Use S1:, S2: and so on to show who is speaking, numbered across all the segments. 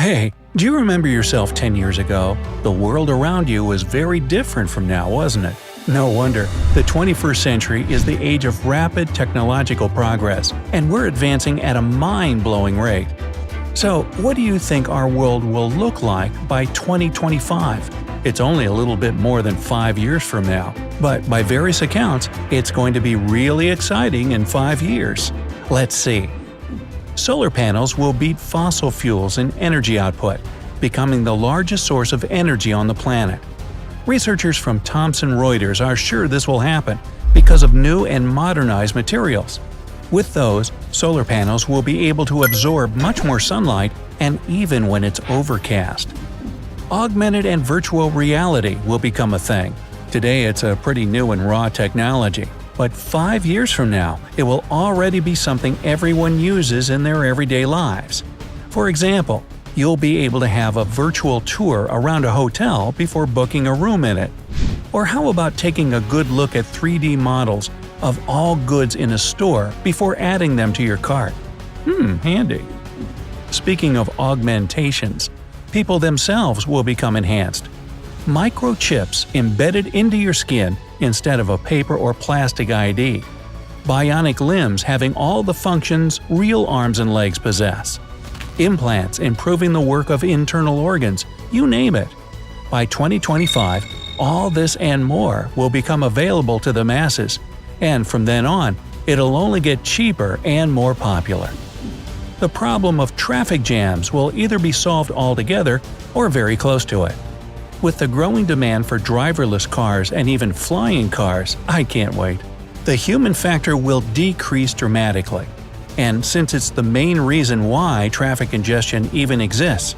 S1: Hey, do you remember yourself 10 years ago? The world around you was very different from now, wasn't it? No wonder. The 21st century is the age of rapid technological progress, and we're advancing at a mind-blowing rate. So, what do you think our world will look like by 2025? It's only a little bit more than 5 years from now, but by various accounts, it's going to be really exciting in 5 years. Let's see. Solar panels will beat fossil fuels in energy output, becoming the largest source of energy on the planet. Researchers from Thomson Reuters are sure this will happen because of new and modernized materials. With those, solar panels will be able to absorb much more sunlight, and even when it's overcast. Augmented and virtual reality will become a thing. Today it's a pretty new and raw technology, but 5 years from now, it will already be something everyone uses in their everyday lives. For example, you'll be able to have a virtual tour around a hotel before booking a room in it. Or how about taking a good look at 3D models of all goods in a store before adding them to your cart? Handy. Speaking of augmentations, people themselves will become enhanced. Microchips embedded into your skin instead of a paper or plastic ID. Bionic limbs having all the functions real arms and legs possess. Implants improving the work of internal organs, you name it. By 2025, all this and more will become available to the masses, and from then on, it'll only get cheaper and more popular. The problem of traffic jams will either be solved altogether or very close to it. With the growing demand for driverless cars and even flying cars, I can't wait. The human factor will decrease dramatically. And since it's the main reason why traffic congestion even exists,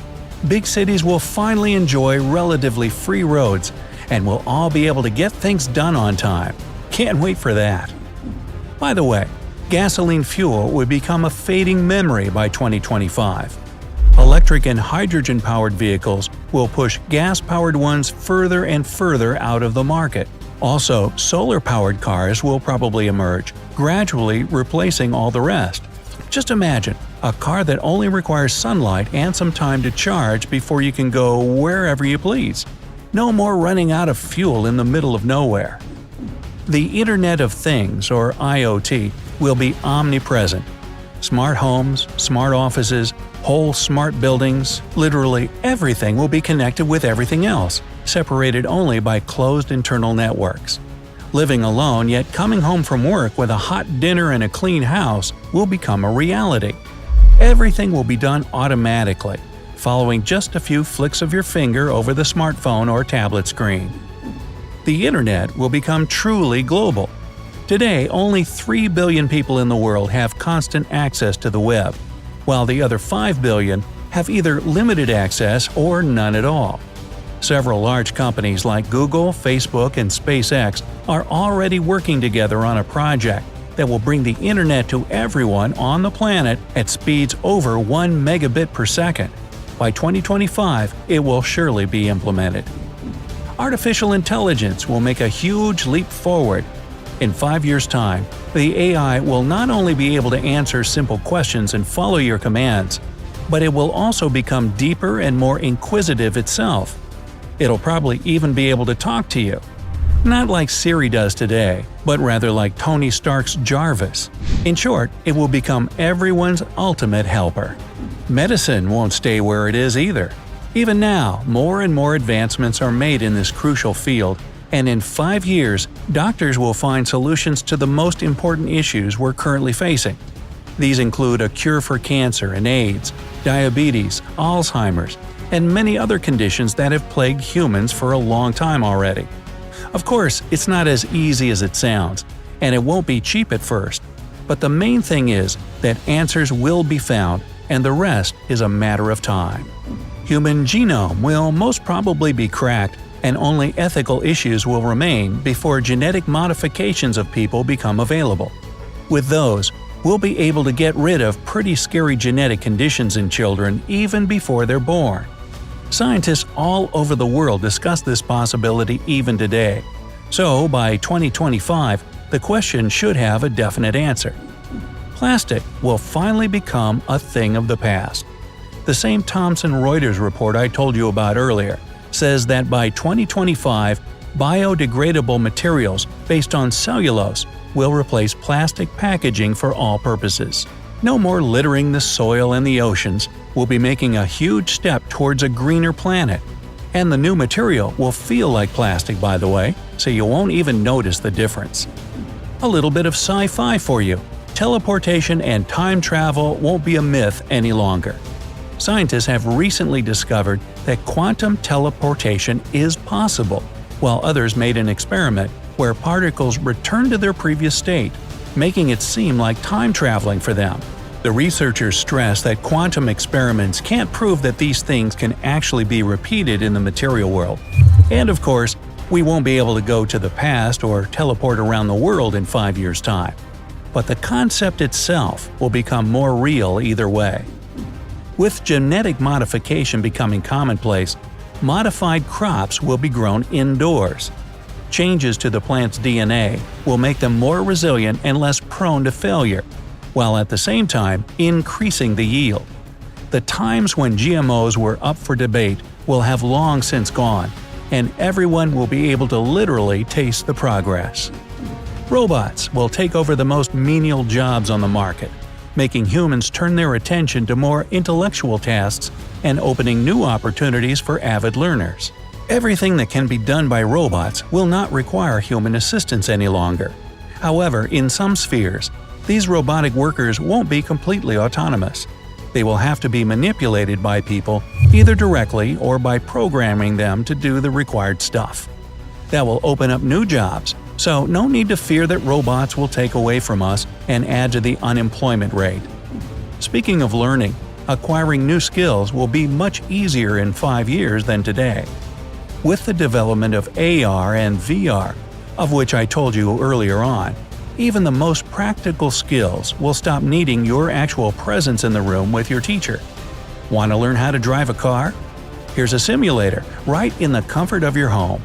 S1: big cities will finally enjoy relatively free roads and we'll all be able to get things done on time. Can't wait for that. By the way, gasoline fuel will become a fading memory by 2025. Electric and hydrogen-powered vehicles will push gas-powered ones further and further out of the market. Also, solar-powered cars will probably emerge, gradually replacing all the rest. Just imagine a car that only requires sunlight and some time to charge before you can go wherever you please. No more running out of fuel in the middle of nowhere. The Internet of Things, or IoT, will be omnipresent. Smart homes, smart offices, whole smart buildings, literally everything will be connected with everything else, separated only by closed internal networks. Living alone yet coming home from work with a hot dinner and a clean house will become a reality. Everything will be done automatically, following just a few flicks of your finger over the smartphone or tablet screen. The Internet will become truly global. Today, only 3 billion people in the world have constant access to the web, while the other 5 billion have either limited access or none at all. Several large companies like Google, Facebook, and SpaceX are already working together on a project that will bring the Internet to everyone on the planet at speeds over 1 megabit per second. By 2025, it will surely be implemented. Artificial intelligence will make a huge leap forward. In 5 years' time, the AI will not only be able to answer simple questions and follow your commands, but it will also become deeper and more inquisitive itself. It'll probably even be able to talk to you. Not like Siri does today, but rather like Tony Stark's Jarvis. In short, it will become everyone's ultimate helper. Medicine won't stay where it is either. Even now, more and more advancements are made in this crucial field, and in 5 years, doctors will find solutions to the most important issues we're currently facing. These include a cure for cancer and AIDS, diabetes, Alzheimer's, and many other conditions that have plagued humans for a long time already. Of course, it's not as easy as it sounds, and it won't be cheap at first. But the main thing is that answers will be found, and the rest is a matter of time. Human genome will most probably be cracked, and only ethical issues will remain before genetic modifications of people become available. With those, we'll be able to get rid of pretty scary genetic conditions in children even before they're born. Scientists all over the world discuss this possibility even today. So, by 2025, the question should have a definite answer. Plastic will finally become a thing of the past. The same Thomson Reuters report I told you about earlier says that by 2025, biodegradable materials based on cellulose will replace plastic packaging for all purposes. No more littering the soil and the oceans. We'll be making a huge step towards a greener planet. And the new material will feel like plastic, by the way, so you won't even notice the difference. A little bit of sci-fi for you. Teleportation and time travel won't be a myth any longer. Scientists have recently discovered that quantum teleportation is possible, while others made an experiment where particles return to their previous state, making it seem like time traveling for them. The researchers stress that quantum experiments can't prove that these things can actually be repeated in the material world. And of course, we won't be able to go to the past or teleport around the world in 5 years' time. But the concept itself will become more real either way. With genetic modification becoming commonplace, modified crops will be grown indoors. Changes to the plant's DNA will make them more resilient and less prone to failure, while at the same time increasing the yield. The times when GMOs were up for debate will have long since gone, and everyone will be able to literally taste the progress. Robots will take over the most menial jobs on the market, making humans turn their attention to more intellectual tasks and opening new opportunities for avid learners. Everything that can be done by robots will not require human assistance any longer. However, in some spheres, these robotic workers won't be completely autonomous. They will have to be manipulated by people, either directly or by programming them to do the required stuff. That will open up new jobs, so no need to fear that robots will take away from us and add to the unemployment rate. Speaking of learning, acquiring new skills will be much easier in 5 years than today. With the development of AR and VR, of which I told you earlier on, even the most practical skills will stop needing your actual presence in the room with your teacher. Want to learn how to drive a car? Here's a simulator right in the comfort of your home.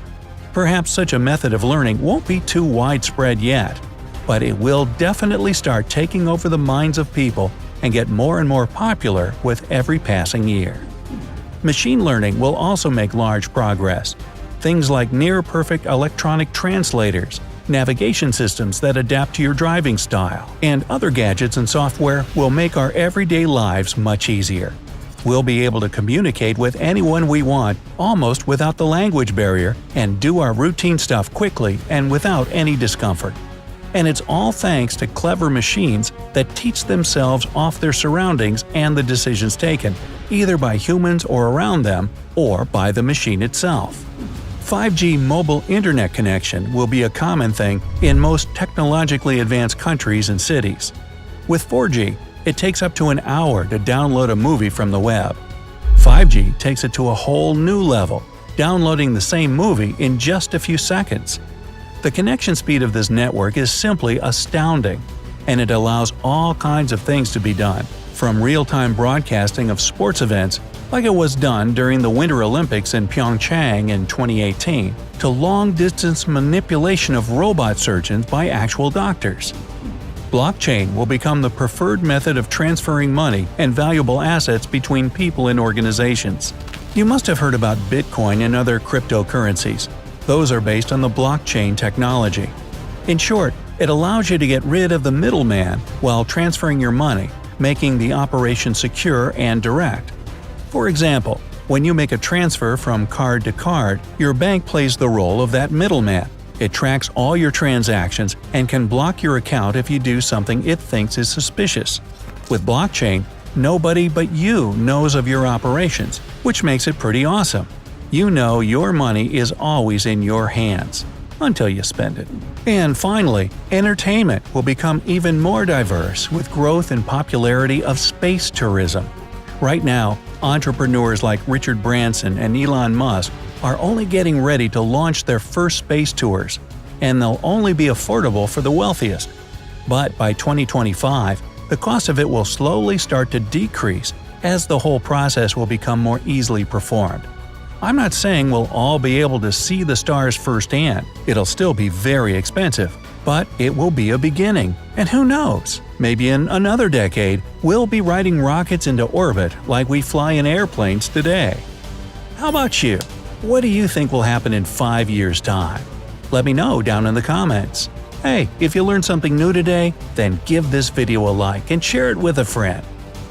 S1: Perhaps such a method of learning won't be too widespread yet, but it will definitely start taking over the minds of people and get more and more popular with every passing year. Machine learning will also make large progress. Things like near-perfect electronic translators, navigation systems that adapt to your driving style, and other gadgets and software will make our everyday lives much easier. We'll be able to communicate with anyone we want almost without the language barrier and do our routine stuff quickly and without any discomfort. And it's all thanks to clever machines that teach themselves off their surroundings and the decisions taken, either by humans or around them, or by the machine itself. 5G mobile internet connection will be a common thing in most technologically advanced countries and cities. With 4G, it takes up to an hour to download a movie from the web. 5G takes it to a whole new level, downloading the same movie in just a few seconds. The connection speed of this network is simply astounding, and it allows all kinds of things to be done, from real-time broadcasting of sports events like it was done during the Winter Olympics in Pyeongchang in 2018, to long-distance manipulation of robot surgeons by actual doctors. Blockchain will become the preferred method of transferring money and valuable assets between people and organizations. You must have heard about Bitcoin and other cryptocurrencies. Those are based on the blockchain technology. In short, it allows you to get rid of the middleman while transferring your money, making the operation secure and direct. For example, when you make a transfer from card to card, your bank plays the role of that middleman. It tracks all your transactions and can block your account if you do something it thinks is suspicious. With blockchain, nobody but you knows of your operations, which makes it pretty awesome. You know your money is always in your hands, until you spend it. And finally, entertainment will become even more diverse with growth and popularity of space tourism. Right now, entrepreneurs like Richard Branson and Elon Musk are only getting ready to launch their first space tours, and they'll only be affordable for the wealthiest. But by 2025, the cost of it will slowly start to decrease as the whole process will become more easily performed. I'm not saying we'll all be able to see the stars firsthand. It'll still be very expensive, but it will be a beginning, and who knows? Maybe in another decade, we'll be riding rockets into orbit like we fly in airplanes today. How about you? What do you think will happen in 5 years' time? Let me know down in the comments. Hey, if you learned something new today, then give this video a like and share it with a friend.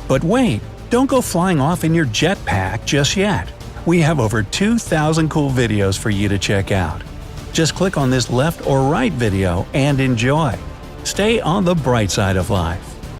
S1: But wait, don't go flying off in your jetpack just yet. We have over 2,000 cool videos for you to check out. Just click on this left or right video and enjoy. Stay on the bright side of life.